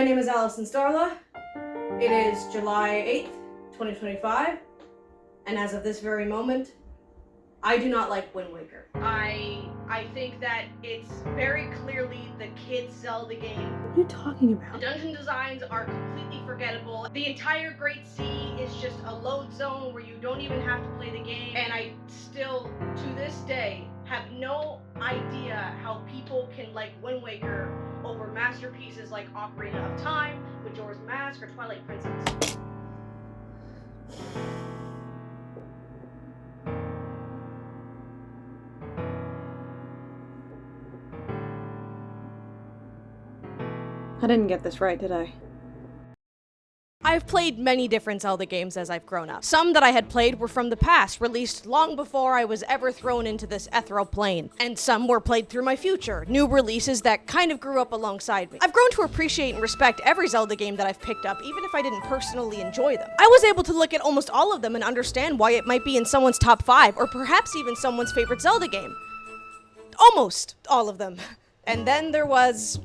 My name is Allison Starla. It is July 8th, 2025, and as of this very moment, I do not like Wind Waker. I think that it's very clearly the kids' Zelda game. What are you talking about? The dungeon designs are completely forgettable. The entire Great Sea is just a load zone where you don't even have to play the game. And I still, to this day, have no idea how people can like Wind Waker over masterpieces like Ocarina of Time, Majora's Mask, or Twilight Princess. I didn't get this right, did I? I've played many different Zelda games as I've grown up. Some that I had played were from the past, released long before I was ever thrown into this ethereal plane. And some were played through my future, new releases that kind of grew up alongside me. I've grown to appreciate and respect every Zelda game that I've picked up, even if I didn't personally enjoy them. I was able to look at almost all of them and understand why it might be in someone's top 5, or perhaps even someone's favorite Zelda game. Almost all of them. And then there was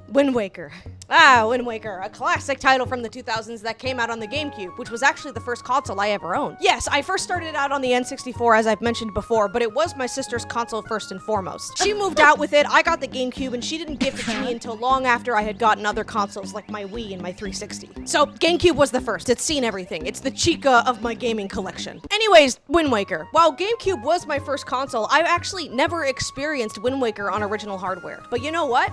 Wind Waker. Wind Waker, a classic title from the 2000s that came out on the GameCube, which was actually the first console I ever owned. Yes, I first started out on the N64, as I've mentioned before, but it was my sister's console first and foremost. She moved out with it, I got the GameCube, and she didn't give it to me until long after I had gotten other consoles like my Wii and my 360. So, GameCube was the first. It's seen everything. It's the Chica of my gaming collection. Anyways, Wind Waker. While GameCube was my first console, I actually never experienced Wind Waker on original hardware. But you know what?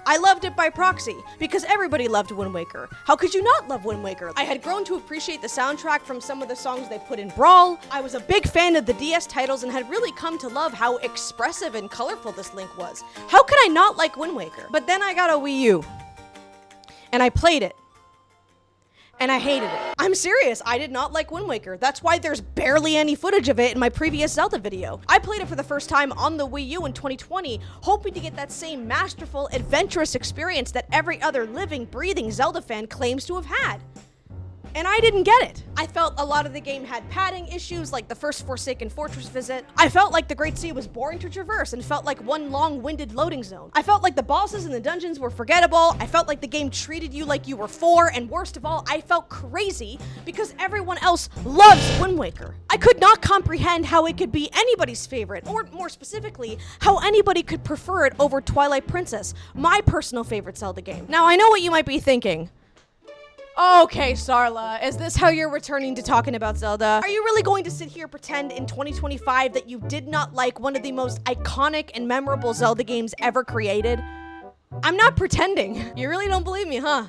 I loved it by proxy, because everybody loved Wind Waker. How could you not love Wind Waker? I had grown to appreciate the soundtrack from some of the songs they put in Brawl. I was a big fan of the DS titles and had really come to love how expressive and colorful this Link was. How could I not like Wind Waker? But then I got a Wii U, and I played it, and I hated it. I'm serious, I did not like Wind Waker. That's why there's barely any footage of it in my previous Zelda video. I played it for the first time on the Wii U in 2020, hoping to get that same masterful, adventurous experience that every other living, breathing Zelda fan claims to have had. And I didn't get it. I felt a lot of the game had padding issues, like the first Forsaken Fortress visit. I felt like the Great Sea was boring to traverse and felt like one long-winded loading zone. I felt like the bosses in the dungeons were forgettable. I felt like the game treated you like you were 4, and worst of all, I felt crazy because everyone else loves Wind Waker. I could not comprehend how it could be anybody's favorite, or more specifically, how anybody could prefer it over Twilight Princess, my personal favorite Zelda game. Now, I know what you might be thinking. Okay, Starla, is this how you're returning to talking about Zelda? Are you really going to sit here pretend in 2025 that you did not like one of the most iconic and memorable Zelda games ever created? I'm not pretending. You really don't believe me, huh?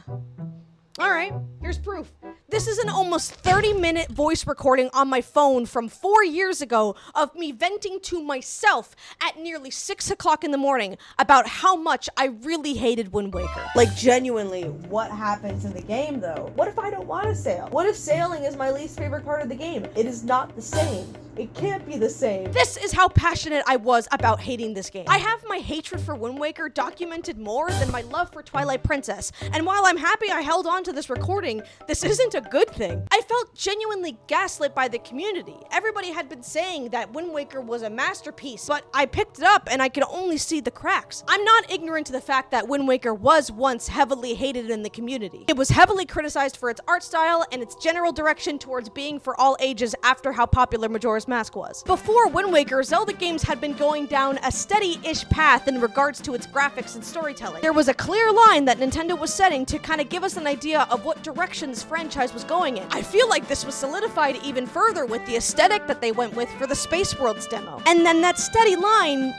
Alright, here's proof. This is an almost 30-minute voice recording on my phone from 4 years ago of me venting to myself at nearly 6 o'clock in the morning about how much I really hated Wind Waker. Like, genuinely, what happens in the game, though? What if I don't want to sail? What if sailing is my least favorite part of the game? It is not the same. It can't be the same. This is how passionate I was about hating this game. I have my hatred for Wind Waker documented more than my love for Twilight Princess, and while I'm happy I held on to this recording, this isn't a good thing. I felt genuinely gaslit by the community. Everybody had been saying that Wind Waker was a masterpiece, but I picked it up and I could only see the cracks. I'm not ignorant to the fact that Wind Waker was once heavily hated in the community. It was heavily criticized for its art style and its general direction towards being for all ages after how popular Majora's Mask was. Before Wind Waker, Zelda games had been going down a steady-ish path in regards to its graphics and storytelling. There was a clear line that Nintendo was setting to kind of give us an idea of what direction this franchise was going in. I feel like this was solidified even further with the aesthetic that they went with for the Space Worlds demo. And then that steady line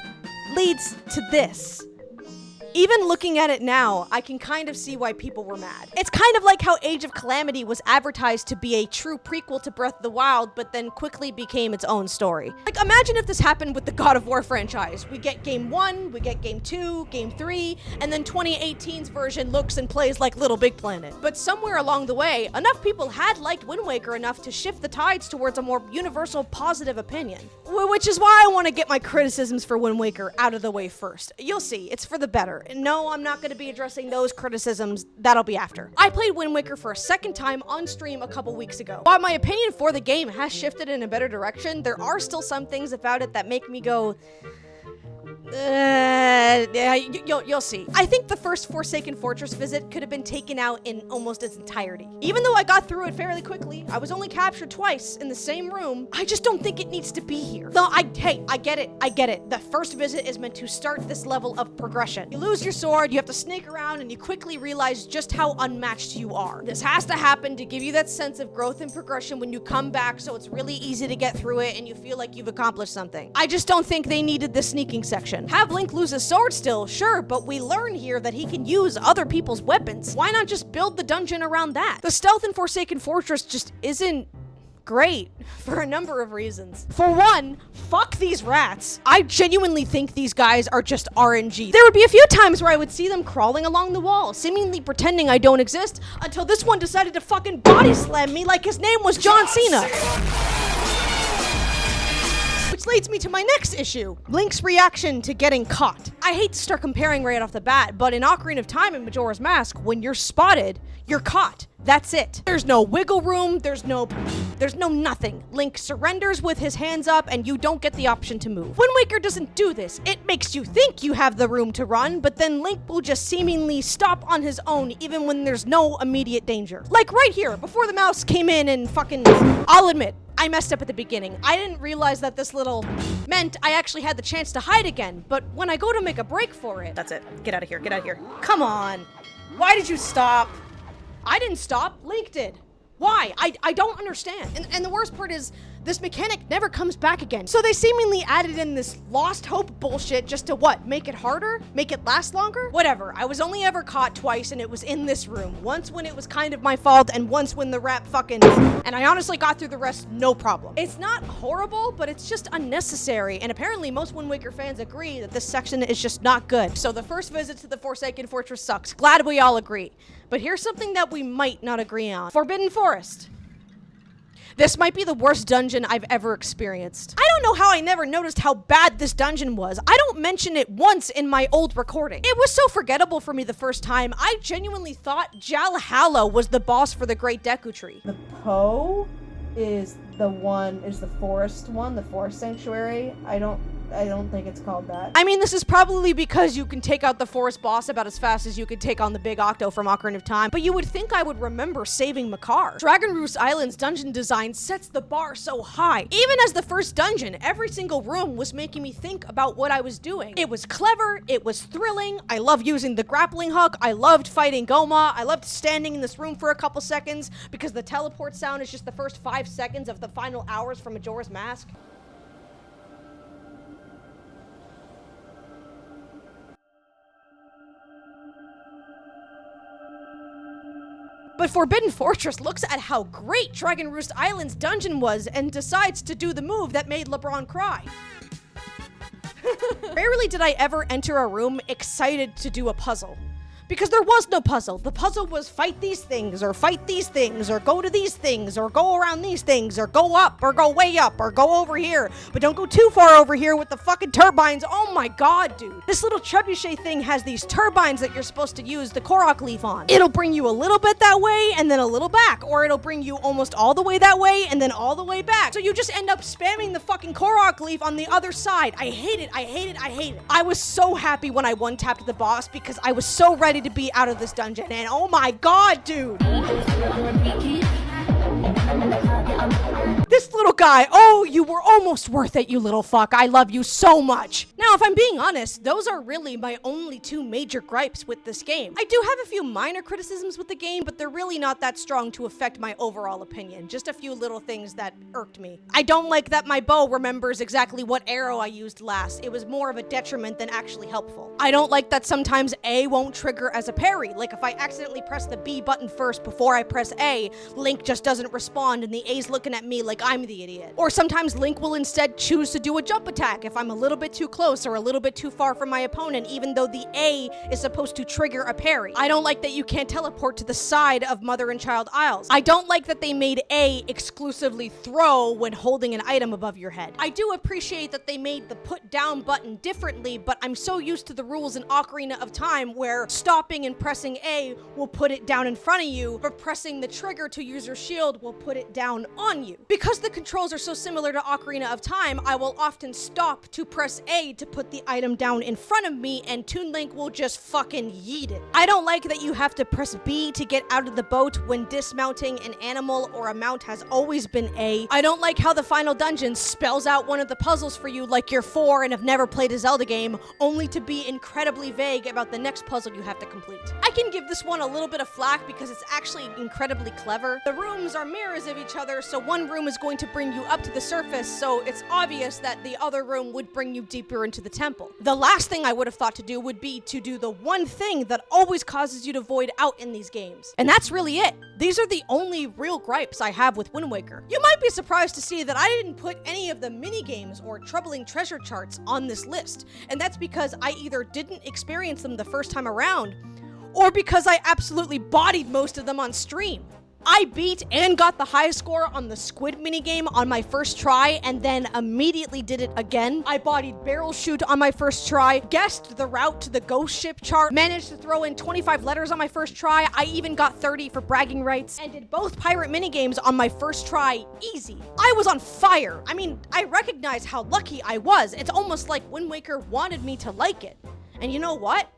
leads to this. Even looking at it now, I can kind of see why people were mad. It's kind of like how Age of Calamity was advertised to be a true prequel to Breath of the Wild, but then quickly became its own story. Like, imagine if this happened with the God of War franchise. We get Game 1, we get Game 2, Game 3, and then 2018's version looks and plays like Little Big Planet. But somewhere along the way, enough people had liked Wind Waker enough to shift the tides towards a more universal positive opinion. Which is why I want to get my criticisms for Wind Waker out of the way first. You'll see, it's for the better. No, I'm not going to be addressing those criticisms. That'll be after. I played Wind Waker for a second time on stream a couple weeks ago. While my opinion for the game has shifted in a better direction, there are still some things about it that make me go, Yeah, you'll see. I think the first Forsaken Fortress visit could have been taken out in almost its entirety. Even though I got through it fairly quickly, I was only captured twice in the same room. I just don't think it needs to be here. Though I get it. The first visit is meant to start this level of progression. You lose your sword, you have to snake around, and you quickly realize just how unmatched you are. This has to happen to give you that sense of growth and progression when you come back, so it's really easy to get through it and you feel like you've accomplished something. I just don't think they needed the sneaking section. Have Link lose his sword still, sure, but we learn here that he can use other people's weapons. Why not just build the dungeon around that? The stealth in Forsaken Fortress just isn't great for a number of reasons. For one, fuck these rats. I genuinely think these guys are just RNG. There would be a few times where I would see them crawling along the wall, seemingly pretending I don't exist, until this one decided to fucking body slam me like his name was John Cena. Which leads me to my next issue, Link's reaction to getting caught. I hate to start comparing right off the bat, but in Ocarina of Time and Majora's Mask, when you're spotted, you're caught. That's it. There's no wiggle room, there's no nothing. Link surrenders with his hands up and you don't get the option to move. Wind Waker doesn't do this. It makes you think you have the room to run, but then Link will just seemingly stop on his own even when there's no immediate danger. Like right here, before the mouse came in and fucking... I'll admit, I messed up at the beginning. I didn't realize that this little meant I actually had the chance to hide again, but when I go to make a break for it... That's it. Get out of here. Get out of here. Come on. Why did you stop? I didn't stop. Link did. Why? I don't understand. And the worst part is, this mechanic never comes back again. So they seemingly added in this lost hope bullshit just to what? Make it harder? Make it last longer? Whatever. I was only ever caught twice and it was in this room. Once when it was kind of my fault and once when the rat fucking... And I honestly got through the rest no problem. It's not horrible, but it's just unnecessary. And apparently most Wind Waker fans agree that this section is just not good. So the first visit to the Forsaken Fortress sucks. Glad we all agree. But here's something that we might not agree on. Forbidden Forest. This might be the worst dungeon I've ever experienced. I don't know how I never noticed how bad this dungeon was. I don't mention it once in my old recording. It was so forgettable for me the first time, I genuinely thought Jalhalla was the boss for the Great Deku Tree. The Poe is the forest one, the forest sanctuary. I don't think it's called that. I mean, this is probably because you can take out the forest boss about as fast as you could take on the big Octo from Ocarina of Time, but you would think I would remember saving Makar. Dragon Roost Island's dungeon design sets the bar so high. Even as the first dungeon, every single room was making me think about what I was doing. It was clever, it was thrilling, I loved using the grappling hook, I loved fighting Goma, I loved standing in this room for a couple seconds because the teleport sound is just the first 5 seconds of the final hours from Majora's Mask. But Forbidden Fortress looks at how great Dragon Roost Island's dungeon was and decides to do the move that made LeBron cry. Rarely did I ever enter a room excited to do a puzzle. Because there was no puzzle. The puzzle was fight these things, or go to these things, or go around these things, or go up, or go way up, or go over here. But don't go too far over here with the fucking turbines. Oh my god, dude. This little trebuchet thing has these turbines that you're supposed to use the Korok leaf on. It'll bring you a little bit that way, and then a little back. Or it'll bring you almost all the way that way, and then all the way back. So you just end up spamming the fucking Korok leaf on the other side. I hate it, I hate it, I hate it. I was so happy when I one-tapped the boss because I was so ready to be out of this dungeon, and oh my god, dude! This little guy, oh, you were almost worth it, you little fuck. I love you so much. Now, if I'm being honest, those are really my only 2 major gripes with this game. I do have a few minor criticisms with the game, but they're really not that strong to affect my overall opinion. Just a few little things that irked me. I don't like that my bow remembers exactly what arrow I used last. It was more of a detriment than actually helpful. I don't like that sometimes A won't trigger as a parry. Like if I accidentally press the B button first before I press A, Link just doesn't respond and the A's looking at me like I'm the idiot. Or sometimes Link will instead choose to do a jump attack if I'm a little bit too close or a little bit too far from my opponent, even though the A is supposed to trigger a parry. I don't like that you can't teleport to the side of Mother and Child Isles. I don't like that they made A exclusively throw when holding an item above your head. I do appreciate that they made the put down button differently, but I'm so used to the rules in Ocarina of Time where stopping and pressing A will put it down in front of you, but pressing the trigger to use your shield will put it down on you. Because because the controls are so similar to Ocarina of Time, I will often stop to press A to put the item down in front of me, and Toon Link will just fucking yeet it. I don't like that you have to press B to get out of the boat when dismounting an animal or a mount has always been A. I don't like how the final dungeon spells out one of the puzzles for you like you're 4 and have never played a Zelda game, only to be incredibly vague about the next puzzle you have to complete. I can give this one a little bit of flack because it's actually incredibly clever. The rooms are mirrors of each other, so one room is going to bring you up to the surface, so it's obvious that the other room would bring you deeper into the temple. The last thing I would have thought to do would be to do the one thing that always causes you to void out in these games. And that's really it. These are the only real gripes I have with Wind Waker. You might be surprised to see that I didn't put any of the minigames or troubling treasure charts on this list, and that's because I either didn't experience them the first time around, or because I absolutely bodied most of them on stream. I beat and got the highest score on the squid minigame on my first try, and then immediately did it again. I bodied barrel shoot on my first try, guessed the route to the ghost ship chart, managed to throw in 25 letters on my first try. I even got 30 for bragging rights, and did both pirate minigames on my first try easy. I was on fire. I mean, I recognize how lucky I was. It's almost like Wind Waker wanted me to like it. And you know what?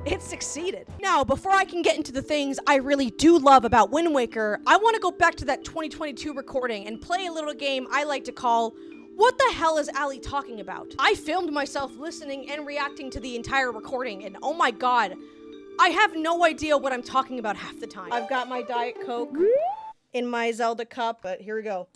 It succeeded. Now, before I can get into the things I really do love about Wind Waker, I want to go back to that 2022 recording and play a little game I like to call, What the hell is Ali talking about? I filmed myself listening and reacting to the entire recording, and oh my god, I have no idea what I'm talking about half the time. I've got my Diet Coke in my Zelda cup, but here we go.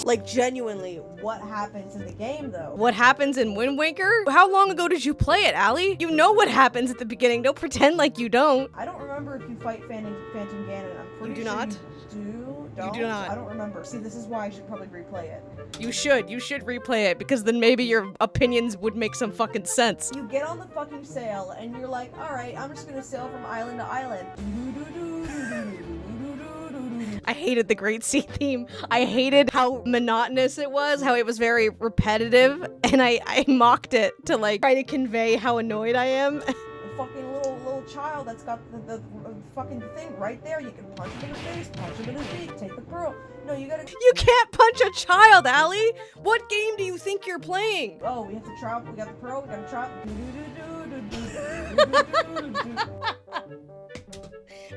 Like, genuinely, what happens in the game, though? What happens in Wind Waker? How long ago did you play it, Allie? You know what happens at the beginning. Don't pretend like you don't. I don't remember if you fight Phantom Ganon. I'm pretty You do sure not? you do. You do not. I don't remember. See, this is why I should probably replay it. You should replay it, because then maybe your opinions would make some fucking sense. You get on the fucking sail, and you're like, alright, I'm just gonna sail from island to island. I hated the Great Sea theme. I hated how monotonous it was, how it was very repetitive, and I mocked it to like try to convey how annoyed I am. A fucking little child that's got the fucking thing right there. You can punch him in the face, punch him in his beak, take the pearl. No, you gotta... You can't punch a child, Allie! What game do you think you're playing? Oh, we have to try. We got the pearl, we gotta try.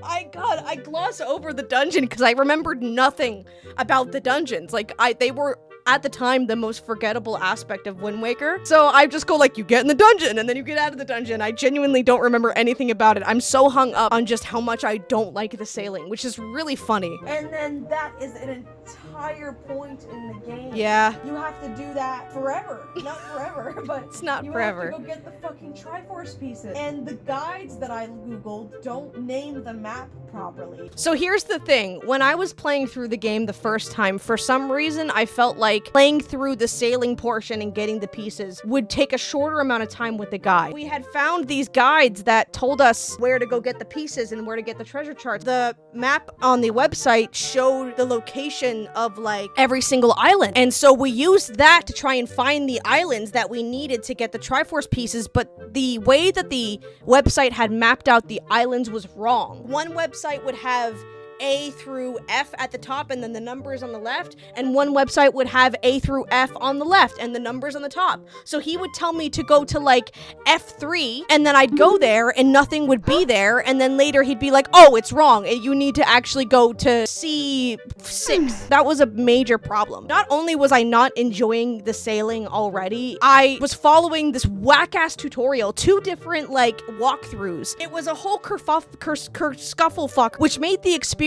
I gloss over the dungeon because I remembered nothing about the dungeons. Like, they were, at the time, the most forgettable aspect of Wind Waker. So I just go like, you get in the dungeon, and then you get out of the dungeon. I genuinely don't remember anything about it. I'm so hung up on just how much I don't like the sailing, which is really funny. And then that is an entire point in the game. Yeah. You have to do that forever. Not forever, but It's not you forever. have to go get the fucking Triforce pieces. And the guides that I googled don't name the map properly. So here's the thing. When I was playing through the game the first time, for some reason, I felt like playing through the sailing portion and getting the pieces would take a shorter amount of time with the guide. We had found these guides that told us where to go get the pieces and where to get the treasure charts. The map on the website showed the location of like every single island. And so we used that to try and find the islands that we needed to get the Triforce pieces, but the way that the website had mapped out the islands was wrong. One website would have A through F at the top and then the numbers on the left, and one website would have A through F on the left and the numbers on the top. So he would tell me to go to like F3, and then I'd go there and nothing would be there, and then later he'd be like, oh, it's wrong, you need to actually go to C6. That was a major problem. Not only was I not enjoying the sailing already, I was following this whack-ass tutorial, 2 different like walkthroughs. It was a whole scufflefuck, which made the experience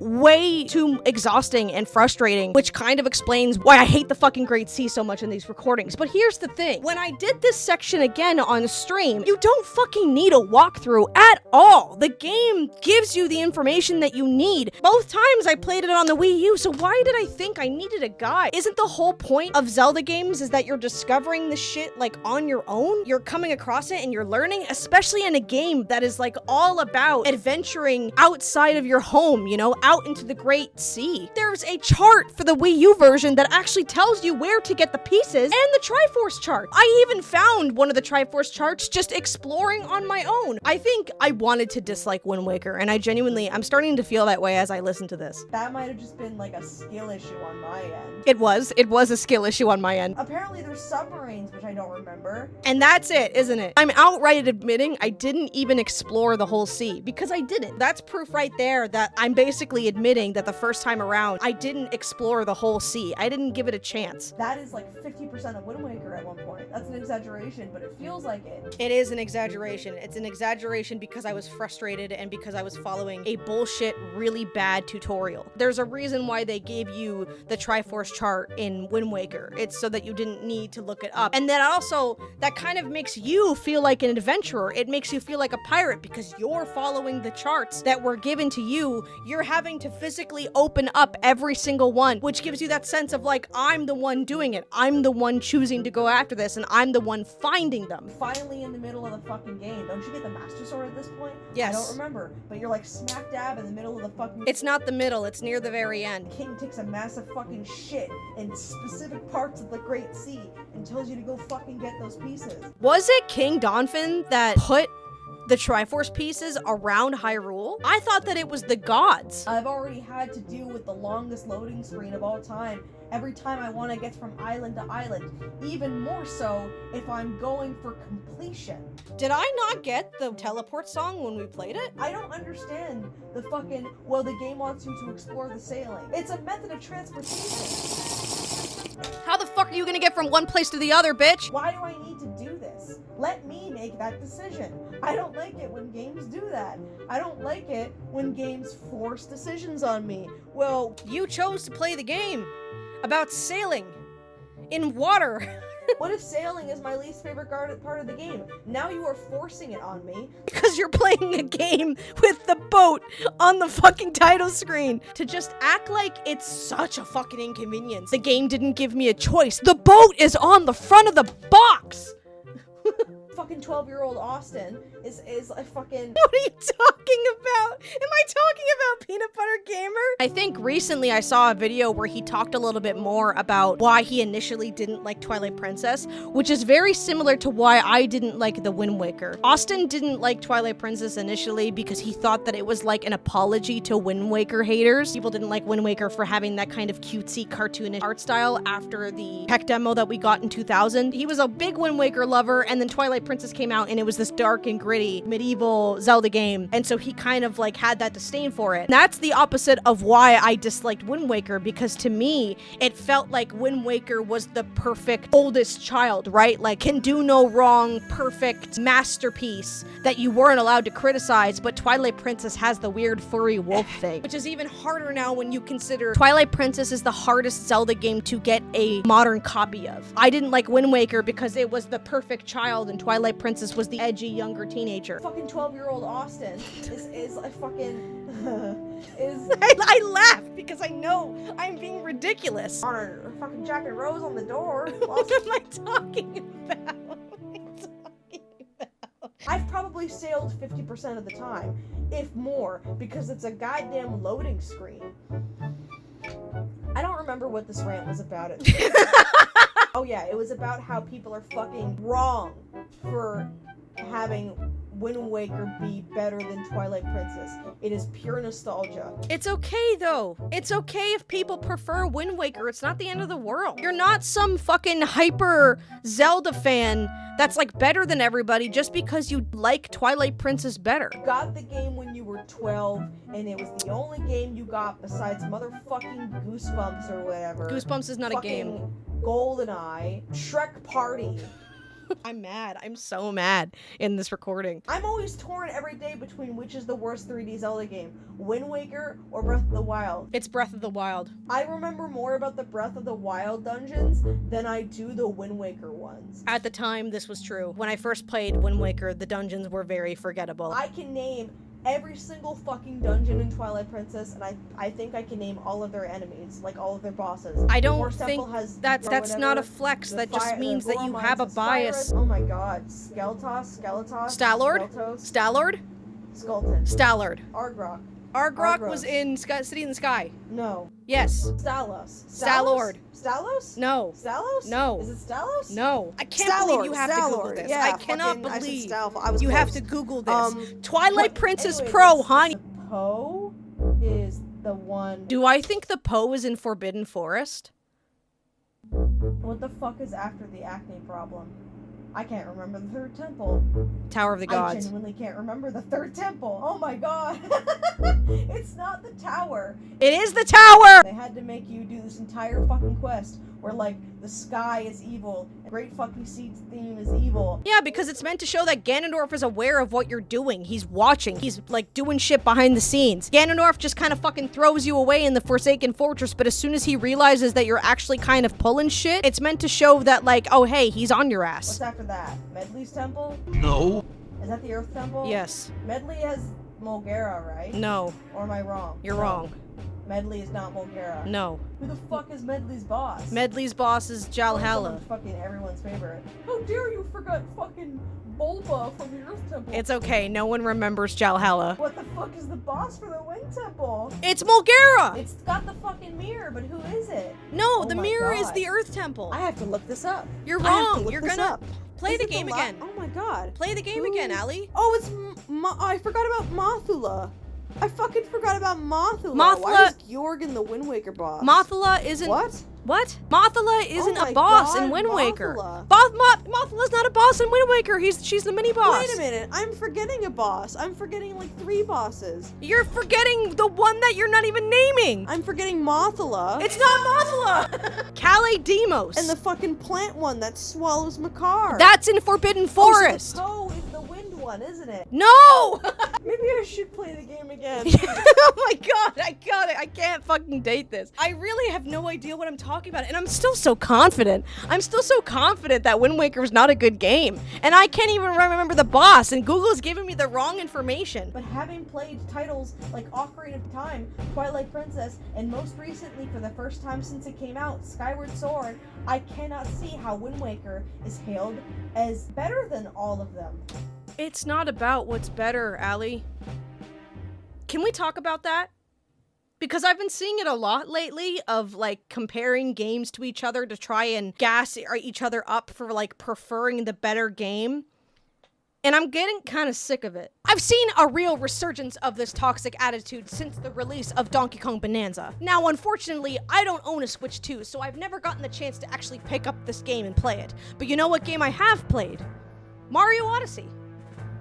way too exhausting and frustrating, which kind of explains why I hate the fucking Great Sea so much in these recordings. But here's the thing. When I did this section again on stream, you don't fucking need a walkthrough at all. The game gives you the information that you need. Both times I played it on the Wii U, so why did I think I needed a guide? Isn't the whole point of Zelda games is that you're discovering the shit like on your own? You're coming across it and you're learning, especially in a game that is like all about adventuring outside of your home, you know, out into the Great Sea. There's a chart for the Wii U version that actually tells you where to get the pieces, and the Triforce chart. I even found one of the Triforce charts just exploring on my own. I think I wanted to dislike Wind Waker, and I'm starting to feel that way as I listen to this. That might have just been like a skill issue on my end. It was a skill issue on my end. Apparently there's submarines, which I don't remember. And that's it, isn't it? I'm outright admitting I didn't even explore the whole sea, because I didn't. That's proof right there that I'm basically admitting that the first time around, I didn't explore the whole sea. I didn't give it a chance. That is like 50% of Wind Waker at one point. That's an exaggeration, but it feels like it. It is an exaggeration. It's an exaggeration because I was frustrated and because I was following a bullshit, really bad tutorial. There's a reason why they gave you the Triforce chart in Wind Waker. It's so that you didn't need to look it up. And then also, that kind of makes you feel like an adventurer. It makes you feel like a pirate because you're following the charts that were given to you. You're having to physically open up every single one, which gives you that sense of like, I'm the one doing it. I'm the one choosing to go after this, and I'm the one finding them. Finally in the middle of the fucking game. Don't you get the Master Sword at this point? Yes. I don't remember, but you're like smack dab in the middle of the fucking... It's not the middle, it's near the very end. King takes a massive fucking shit in specific parts of the Great Sea and tells you to go fucking get those pieces. Was it King Donphin that put the Triforce pieces around Hyrule? I thought that it was the gods. I've already had to deal with the longest loading screen of all time every time I want to get from island to island, even more so if I'm going for completion. Did I not get the teleport song when we played it? I don't understand the fucking, well, the game wants you to explore the sailing. It's a method of transportation. How the fuck are you gonna get from one place to the other, bitch? Why do I need to do this? Let me make that decision. I don't like it when games do that. I don't like it when games force decisions on me. Well, you chose to play the game about sailing in water. What if sailing is my least favorite part of the game? Now you are forcing it on me. Because you're playing a game with the boat on the fucking title screen. To just act like it's such a fucking inconvenience. The game didn't give me a choice. The boat is on the front of the box. Fucking 12-year-old Austin is a fucking... What are you talking about? Am I talking about Peanut Butter Gamer? I think recently I saw a video where he talked a little bit more about why he initially didn't like Twilight Princess, which is very similar to why I didn't like the Wind Waker. Austin didn't like Twilight Princess initially because he thought that it was like an apology to Wind Waker haters. People didn't like Wind Waker for having that kind of cutesy, cartoonish art style after the tech demo that we got in 2000. He was a big Wind Waker lover, and then Twilight Princess came out and it was this dark and gritty medieval Zelda game, and so he kind of like had that disdain for it. And that's the opposite of why I disliked Wind Waker, because to me it felt like Wind Waker was the perfect oldest child, right? Like can do no wrong, perfect masterpiece that you weren't allowed to criticize. But Twilight Princess has the weird furry wolf thing, which is even harder now when you consider Twilight Princess is the hardest Zelda game to get a modern copy of. I didn't like Wind Waker because it was the perfect child and Twilight Princess was the edgy younger teenager. Fucking 12-year-old Austin is a fucking I laugh because I know I'm being ridiculous. on a fucking Jack and Rose on the door. What am I talking about? What am I talking about? I've probably sailed 50% of the time, if more, because it's a goddamn loading screen. I don't remember what this rant was about. Oh yeah, it was about how people are fucking wrong for having Wind Waker be better than Twilight Princess. It is pure nostalgia. It's okay though. It's okay if people prefer Wind Waker. It's not the end of the world. You're not some fucking hyper Zelda fan that's like better than everybody just because you like Twilight Princess better. You got the game when you were 12, and it was the only game you got besides motherfucking Goosebumps or whatever. Goosebumps is not a game. GoldenEye, Shrek Party. I'm mad. I'm so mad in this recording. I'm always torn every day between which is the worst 3D Zelda game, Wind Waker or Breath of the Wild. It's Breath of the Wild. I remember more about the Breath of the Wild dungeons than I do the Wind Waker ones. At the time, this was true. When I first played Wind Waker, the dungeons were very forgettable. I can name every single fucking dungeon in Twilight Princess, and I think I can name all of their enemies, like all of their bosses. I don't think that's not a flex. That just means that you have a bias. Oh my god. Skeletos? Stallord? Skeltos? Stallord? Skulton. Stallord. Argrok. Argrok was in City in the Sky. No. Yes. Stalos. Stalord. Stalos? No. Stalos? No. Is it Stalos? No. I can't believe you have to Google this. Yeah, I cannot fucking, believe I was you close. have to Google this. Twilight Princess anyways, Pro, honey. The Poe is the one. Do I think the Poe is in Forbidden Forest? What the fuck is after the acne problem? I can't remember the third temple. Tower of the I Gods. genuinely can't remember the third temple. Oh my god. It's not the tower. It is the tower! They had to make you do this entire fucking quest where, like, the sky is evil, and Great Fucking Seed's theme is evil. Yeah, because it's meant to show that Ganondorf is aware of what you're doing. He's watching. He's, like, doing shit behind the scenes. Ganondorf just kind of fucking throws you away in the Forsaken Fortress, but as soon as he realizes that you're actually kind of pulling shit, it's meant to show that, like, oh, hey, he's on your ass. What's after that? Medley's temple? No. Is that the Earth temple? Yes. Medley has Mulgara, right? No. Or am I wrong? You're No. wrong. Medley is not Mulgara. No. Who the fuck is Medley's boss? Medley's boss is Jalhalla. Fucking everyone's favorite. How dare you forget fucking Bulba from the Earth Temple? It's okay. No one remembers Jalhalla. What the fuck is the boss for the Wind Temple? It's Mulgara! It's got the fucking mirror, but who is it? No, Oh the my mirror is God. the Earth Temple. I have to look this up. You're I have to wrong. look You're this gonna up. play Is the it game again. Oh my god. Play the game Who- again, Allie. Oh, it's I forgot about Mothula. I fucking forgot about Mothula. Mothula- Why is Jorgen the Wind Waker boss? Mothula isn't. What? What? Mothula isn't my a boss God, in Wind Waker. Mothula. Mothula's not a boss in Wind Waker. She's the mini boss. Wait a minute. I'm forgetting a boss. I'm forgetting like 3 bosses. You're forgetting the one that you're not even naming. I'm forgetting Mothula. It's not Mothula. Calais Demos. And the fucking plant one that swallows Makar. That's in Forbidden Forest. Oh, so the Poe is the wind one, isn't it? No. Maybe I should play the game again. Oh my god, I got it. I can't fucking date this. I really have no idea what I'm talking about, and I'm still so confident. I'm still so confident that Wind Waker is not a good game, and I can't even remember the boss, and Google's giving me the wrong information. But having played titles like Ocarina of Time, Twilight Princess, and most recently for the first time since it came out, Skyward Sword, I cannot see how Wind Waker is hailed as better than all of them. It's not about what's better, Allie. Can we talk about that? Because I've been seeing it a lot lately of like comparing games to each other to try and gas each other up for like preferring the better game. And I'm getting kind of sick of it. I've seen a real resurgence of this toxic attitude since the release of Donkey Kong Bonanza. Now, unfortunately, I don't own a Switch 2, so I've never gotten the chance to actually pick up this game and play it. But you know what game I have played? Mario Odyssey.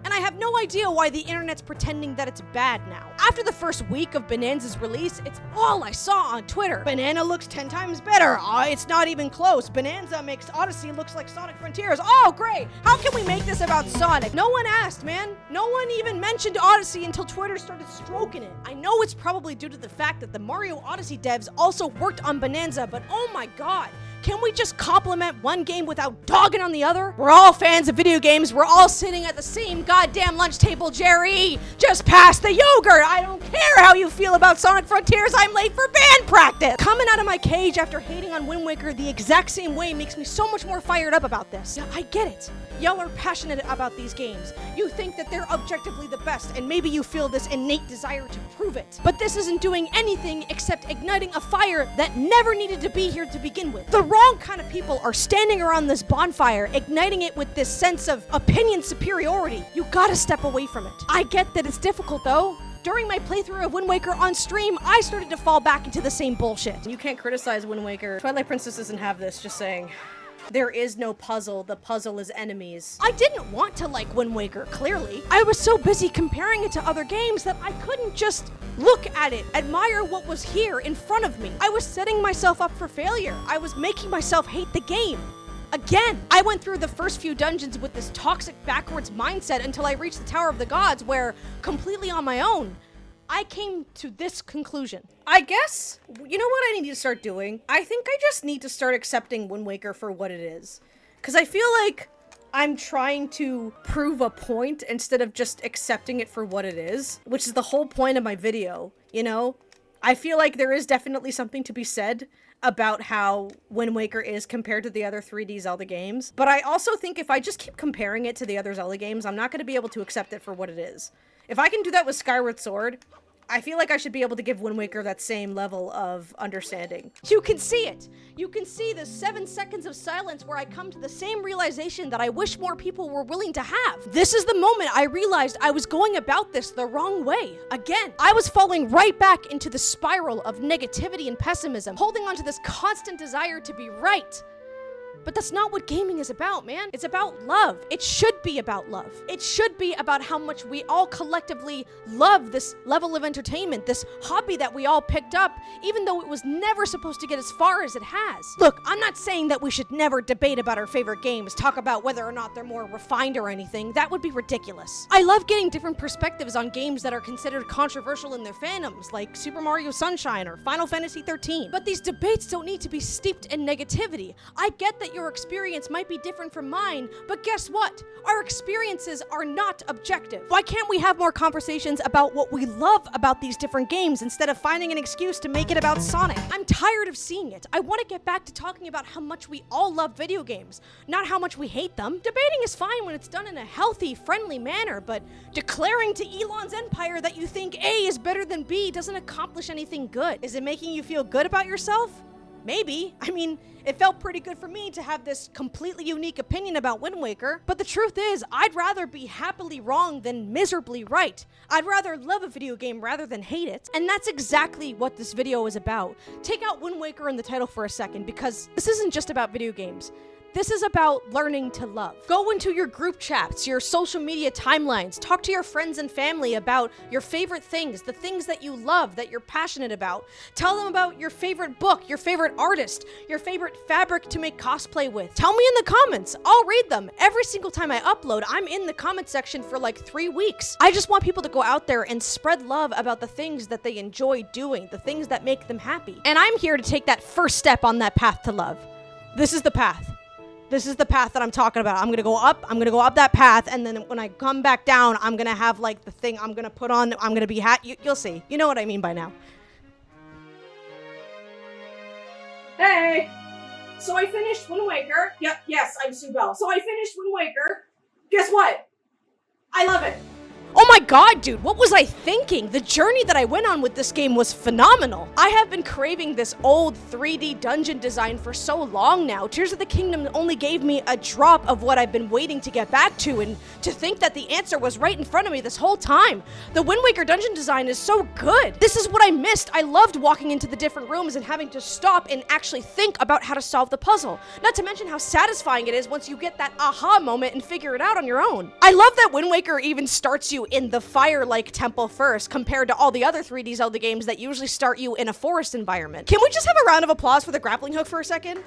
And I have no idea why the internet's pretending that it's bad now. After the first week of Bonanza's release, it's all I saw on Twitter. Banana looks 10 times better. It's not even close. Bonanza makes Odyssey looks like Sonic Frontiers. Oh, great. How can we make this about Sonic? No one asked, man. No one even mentioned Odyssey until Twitter started stroking it. I know it's probably due to the fact that the Mario Odyssey devs also worked on Bonanza, but oh my god. Can we just compliment one game without dogging on the other? We're all fans of video games. We're all sitting at the same goddamn lunch table, Jerry. Just pass the yogurt. I don't care how you feel about Sonic Frontiers. I'm late for band practice. Coming out of my cage after hating on Wind Waker the exact same way makes me so much more fired up about this. Yeah, I get it. Y'all are passionate about these games. You think that they're objectively the best, and maybe you feel this innate desire to prove it. But this isn't doing anything except igniting a fire that never needed to be here to begin with. The wrong kind of people are standing around this bonfire, igniting it with this sense of opinion superiority. You gotta step away from it. I get that it's difficult though. During my playthrough of Wind Waker on stream, I started to fall back into the same bullshit. You can't criticize Wind Waker. Twilight Princess doesn't have this, just saying. There is no puzzle. The puzzle is enemies. I didn't want to like Wind Waker, clearly. I was so busy comparing it to other games that I couldn't just look at it, admire what was here in front of me. I was setting myself up for failure. I was making myself hate the game. Again, I went through the first few dungeons with this toxic backwards mindset until I reached the Tower of the Gods where, completely on my own, I came to this conclusion. I guess, you know what I need to start doing? I think I just need to start accepting Wind Waker for what it is. Because I feel like I'm trying to prove a point instead of just accepting it for what it is, which is the whole point of my video, you know? I feel like there is definitely something to be said about how Wind Waker is compared to the other 3D Zelda games. But I also think if I just keep comparing it to the other Zelda games, I'm not going to be able to accept it for what it is. If I can do that with Skyward Sword, I feel like I should be able to give Wind Waker that same level of understanding. You can see it. You can see the 7 seconds of silence where I come to the same realization that I wish more people were willing to have. This is the moment I realized I was going about this the wrong way. Again, I was falling right back into the spiral of negativity and pessimism, holding on to this constant desire to be right. But that's not what gaming is about, man. It's about love. It should be about love. It should be about how much we all collectively love this level of entertainment, this hobby that we all picked up, even though it was never supposed to get as far as it has. Look, I'm not saying that we should never debate about our favorite games, talk about whether or not they're more refined or anything. That would be ridiculous. I love getting different perspectives on games that are considered controversial in their fandoms, like Super Mario Sunshine or Final Fantasy XIII. But these debates don't need to be steeped in negativity. I get that your experience might be different from mine, but guess what? Our experiences are not objective. Why can't we have more conversations about what we love about these different games instead of finding an excuse to make it about Sonic? I'm tired of seeing it. I want to get back to talking about how much we all love video games, not how much we hate them. Debating is fine when it's done in a healthy, friendly manner, but declaring to Elon's empire that you think A is better than B doesn't accomplish anything good. Is it making you feel good about yourself? Maybe. I mean, it felt pretty good for me to have this completely unique opinion about Wind Waker, but the truth is, I'd rather be happily wrong than miserably right. I'd rather love a video game rather than hate it, and that's exactly what this video is about. Take out Wind Waker in the title for a second, because this isn't just about video games. This is about learning to love. Go into your group chats, your social media timelines, talk to your friends and family about your favorite things, the things that you love, that you're passionate about. Tell them about your favorite book, your favorite artist, your favorite fabric to make cosplay with. Tell me in the comments. I'll read them. Every single time I upload, I'm in the comment section for like 3 weeks. I just want people to go out there and spread love about the things that they enjoy doing, the things that make them happy. And I'm here to take that first step on that path to love. This is the path. This is the path that I'm talking about. I'm gonna go up that path, and then when I come back down, I'm gonna have like the thing I'm gonna put on, I'm gonna be you'll see. You know what I mean by now. Hey! So I finished Wind Waker. Yes, I'm Sue Bell. So I finished Wind Waker. Guess what? I love it. Oh my god, dude, what was I thinking? The journey that I went on with this game was phenomenal. I have been craving this old 3D dungeon design for so long now. Tears of the Kingdom only gave me a drop of what I've been waiting to get back to, and to think that the answer was right in front of me this whole time. The Wind Waker dungeon design is so good. This is what I missed. I loved walking into the different rooms and having to stop and actually think about how to solve the puzzle. Not to mention how satisfying it is once you get that aha moment and figure it out on your own. I love that Wind Waker even starts you in the fire-like temple first, compared to all the other 3D Zelda games that usually start you in a forest environment. Can we just have a round of applause for the grappling hook for a second?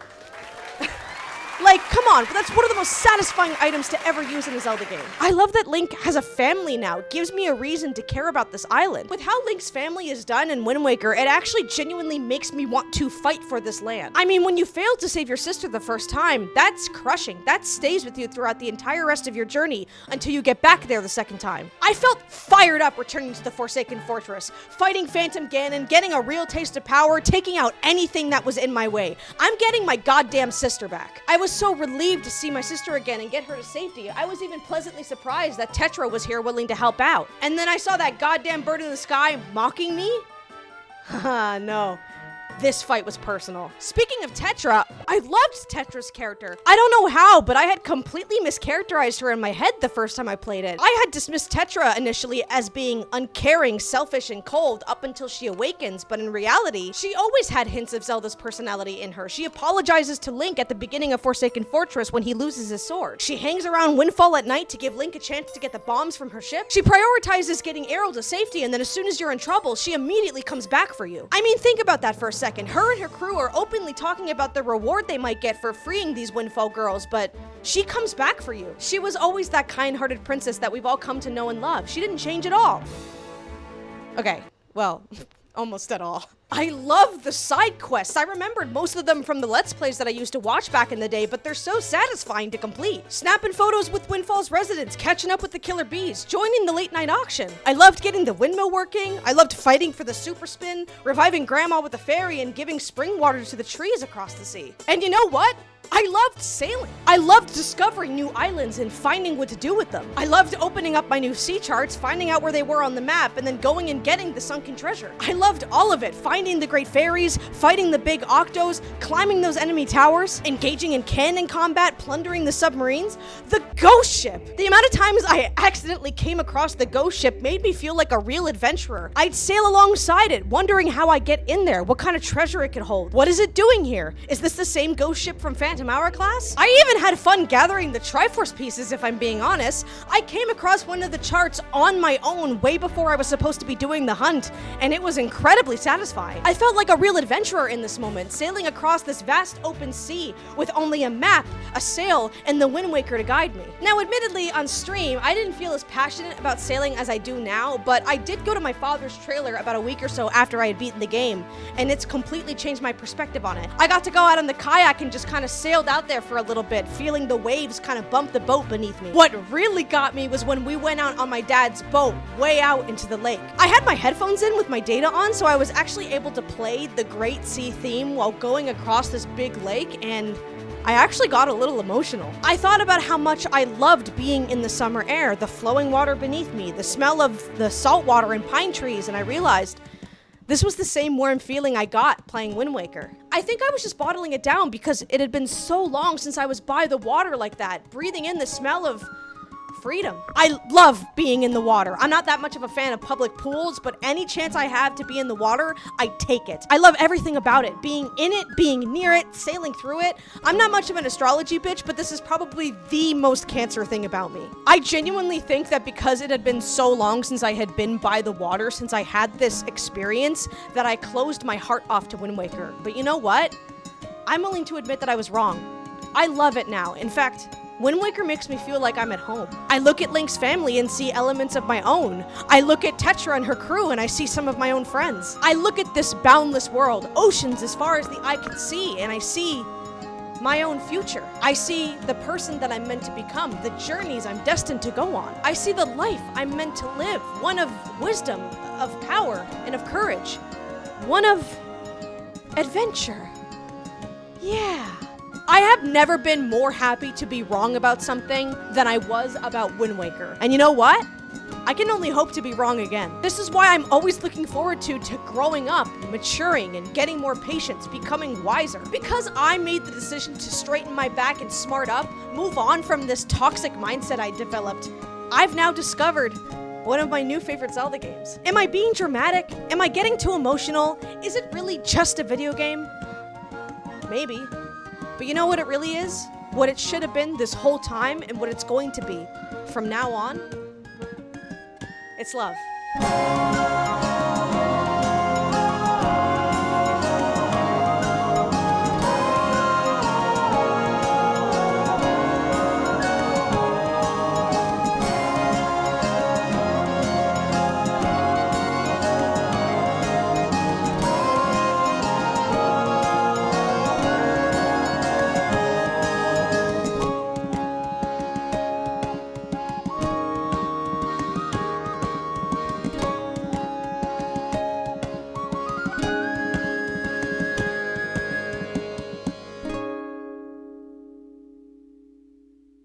Like, come on, that's one of the most satisfying items to ever use in a Zelda game. I love that Link has a family now. It gives me a reason to care about this island. With how Link's family is done in Wind Waker, it actually genuinely makes me want to fight for this land. I mean, when you fail to save your sister the first time, that's crushing. That stays with you throughout the entire rest of your journey until you get back there the second time. I felt fired up returning to the Forsaken Fortress, fighting Phantom Ganon, getting a real taste of power, taking out anything that was in my way. I'm getting my goddamn sister back. I was so relieved to see my sister again and get her to safety. I was even pleasantly surprised that Tetra was here willing to help out. And then I saw that goddamn bird in the sky mocking me? Haha, no. This fight was personal. Speaking of Tetra, I loved Tetra's character. I don't know how, but I had completely mischaracterized her in my head the first time I played it. I had dismissed Tetra initially as being uncaring, selfish, and cold up until she awakens, but in reality, she always had hints of Zelda's personality in her. She apologizes to Link at the beginning of Forsaken Fortress when he loses his sword. She hangs around Windfall at night to give Link a chance to get the bombs from her ship. She prioritizes getting Aryll to safety, and then as soon as you're in trouble, she immediately comes back for you. I mean, think about that for a second. Her and her crew are openly talking about the reward they might get for freeing these Windfall girls, but she comes back for you. She was always that kind-hearted princess that we've all come to know and love. She didn't change at all. Okay, well, almost at all. I love the side quests. I remembered most of them from the Let's Plays that I used to watch back in the day, but they're so satisfying to complete. Snapping photos with Windfall's residents, catching up with the killer bees, joining the late night auction. I loved getting the windmill working. I loved fighting for the super spin, reviving Grandma with the fairy, and giving spring water to the trees across the sea. And you know what? I loved sailing. I loved discovering new islands and finding what to do with them. I loved opening up my new sea charts, finding out where they were on the map, and then going and getting the sunken treasure. I loved all of it, finding the great fairies, fighting the big octos, climbing those enemy towers, engaging in cannon combat, plundering the submarines. The ghost ship! The amount of times I accidentally came across the ghost ship made me feel like a real adventurer. I'd sail alongside it, wondering how I get in there, what kind of treasure it could hold. What is it doing here? Is this the same ghost ship from Phantom Hourglass? I even had fun gathering the Triforce pieces, if I'm being honest. I came across one of the charts on my own way before I was supposed to be doing the hunt, and it was incredibly satisfying. I felt like a real adventurer in this moment, sailing across this vast open sea with only a map, a sail, and the Wind Waker to guide me. Now, admittedly, on stream, I didn't feel as passionate about sailing as I do now, but I did go to my father's trailer about a week or so after I had beaten the game, and it's completely changed my perspective on it. I got to go out on the kayak and just kind of sailed out there for a little bit, feeling the waves kind of bump the boat beneath me. What really got me was when we went out on my dad's boat, way out into the lake. I had my headphones in with my data on, so I was actually able to play the Great Sea theme while going across this big lake, and I actually got a little emotional. I thought about how much I loved being in the summer air, the flowing water beneath me, the smell of the salt water and pine trees, and I realized this was the same warm feeling I got playing Wind Waker. I think I was just bottling it down because it had been so long since I was by the water like that, breathing in the smell of freedom. I love being in the water. I'm not that much of a fan of public pools, but any chance I have to be in the water, I take it. I love everything about it. Being in it, being near it, sailing through it. I'm not much of an astrology bitch, but this is probably the most Cancer thing about me. I genuinely think that because it had been so long since I had been by the water, since I had this experience, that I closed my heart off to Wind Waker. But you know what? I'm willing to admit that I was wrong. I love it now. In fact, Wind Waker makes me feel like I'm at home. I look at Link's family and see elements of my own. I look at Tetra and her crew and I see some of my own friends. I look at this boundless world, oceans as far as the eye can see, and I see my own future. I see the person that I'm meant to become, the journeys I'm destined to go on. I see the life I'm meant to live, one of wisdom, of power, and of courage. One of adventure. Yeah. I have never been more happy to be wrong about something than I was about Wind Waker. And you know what? I can only hope to be wrong again. This is why I'm always looking forward to growing up, maturing, and getting more patience, becoming wiser. Because I made the decision to straighten my back and smart up, move on from this toxic mindset I developed, I've now discovered one of my new favorite Zelda games. Am I being dramatic? Am I getting too emotional? Is it really just a video game? Maybe. But you know what it really is? What it should have been this whole time and what it's going to be from now on? It's love.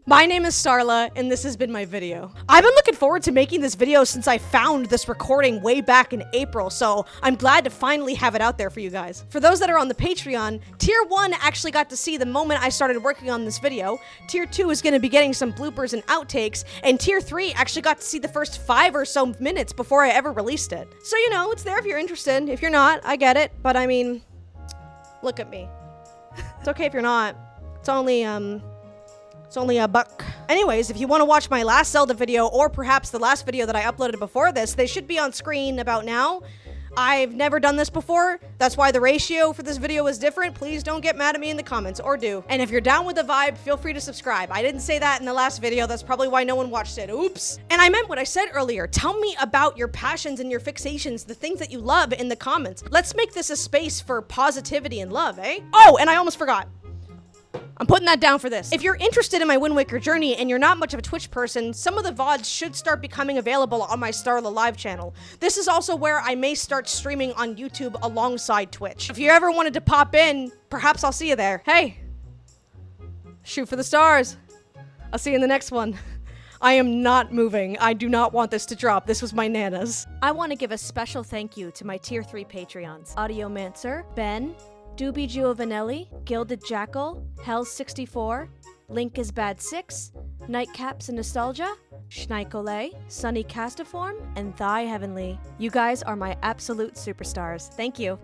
My name is Starla, and this has been my video. I've been looking forward to making this video since I found this recording way back in April, so I'm glad to finally have it out there for you guys. For those that are on the Patreon, Tier 1 actually got to see the moment I started working on this video, Tier 2 is going to be getting some bloopers and outtakes, and Tier 3 actually got to see the first 5 or so minutes before I ever released it. So you know, it's there if you're interested. If you're not, I get it, but I mean, look at me. It's okay if you're not. It's only $1. Anyways, if you want to watch my last Zelda video, or perhaps the last video that I uploaded before this, they should be on screen about now. I've never done this before. That's why the ratio for this video is different. Please don't get mad at me in the comments, or do. And if you're down with the vibe, feel free to subscribe. I didn't say that in the last video. That's probably why no one watched it. Oops. And I meant what I said earlier. Tell me about your passions and your fixations, the things that you love in the comments. Let's make this a space for positivity and love, eh? Oh, and I almost forgot. I'm putting that down for this. If you're interested in my Wind Waker journey and you're not much of a Twitch person, some of the VODs should start becoming available on my Starla live channel. This is also where I may start streaming on YouTube alongside Twitch. If you ever wanted to pop in, perhaps I'll see you there. Hey, Shoot for the stars. I'll see you in the next one. I am not moving. I do not want this to drop. This was my Nana's. I want to give a special thank you to my tier 3 Patreons. Audiomancer, Ben, Doobie Giovanelli, Gilded Jackal, Hell64, Link is Bad 6, Nightcaps and Nostalgia, Schneikole, Sunny Castiform, and Thy Heavenly. You guys are my absolute superstars. Thank you.